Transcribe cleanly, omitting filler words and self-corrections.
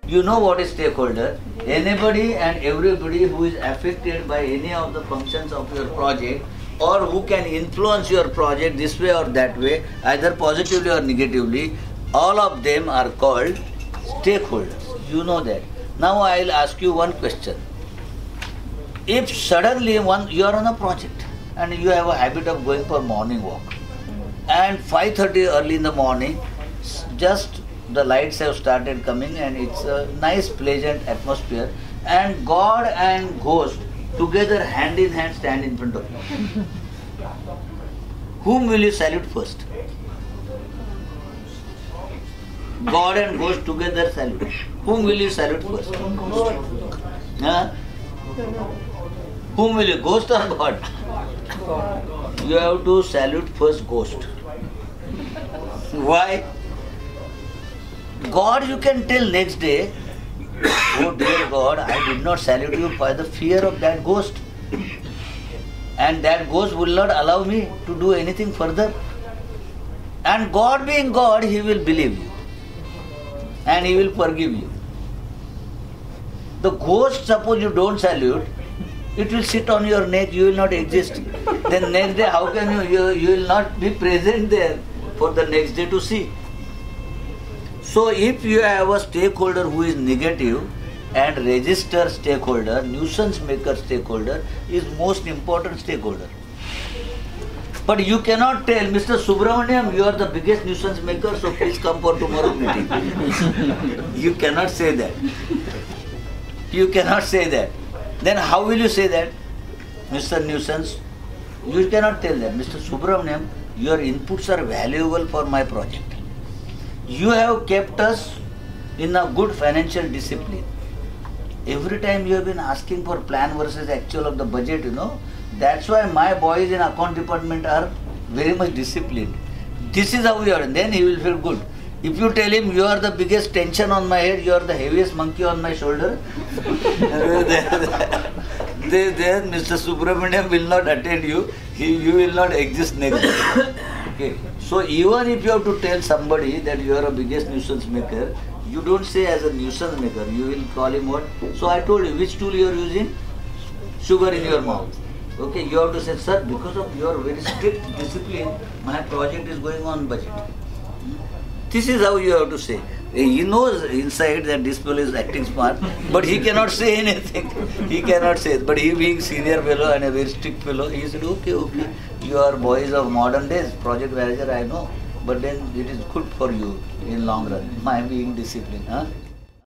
You know what is stakeholder? Anybody and everybody who is affected by any of the functions of your project, or who can influence your project this way or that way, either positively or negatively, all of them are called stakeholders. You know that. Now I will ask you one question. If suddenly you are on a project and you have a habit of going for morning walk, and 5:30 early in the morning, just the lights have started coming and it's a nice pleasant atmosphere, and God and ghost together hand in hand stand in front of you. Whom will you salute first? God and ghost together salute. Whom will you salute first? Huh? Whom will you, ghost or God? You have to salute first ghost. Why? God, you can tell next day, oh dear God, I did not salute you by the fear of that ghost. And that ghost will not allow me to do anything further. And God being God, He will believe you. And He will forgive you. The ghost, suppose you don't salute, it will sit on your neck, you will not exist. Then next day, how can you will not be present there for the next day to see. So if you have a stakeholder who is negative, and register stakeholder, nuisance maker stakeholder is most important stakeholder. But you cannot tell, Mr. Subramaniam, you are the biggest nuisance maker, so please come for tomorrow meeting. You cannot say that. You cannot say that. Then how will you say that? Mr. Nuisance, you cannot tell that. Mr. Subramaniam, your inputs are valuable for my project. You have kept us in a good financial discipline. Every time you have been asking for plan versus actual of the budget, that's why my boys in account department are very much disciplined. This is how you are, and then he will feel good. If you tell him you are the biggest tension on my head, you are the heaviest monkey on my shoulder, then Mr. Subramaniam will not attend you, you will not exist next day. Okay. So even if you have to tell somebody that you are a biggest nuisance maker, you don't say as a nuisance maker, you will call him what? So I told you, which tool you are using? Sugar in your mouth. Okay, you have to say, sir, because of your very strict discipline, my project is going on budget. This is how you have to say. He knows inside that this fellow is acting smart, but he cannot say anything. He cannot say it. But he being senior fellow and a very strict fellow, he said, okay, you are boys of modern days, project manager, I know. But then it is good for you in long run, my being disciplined. Huh?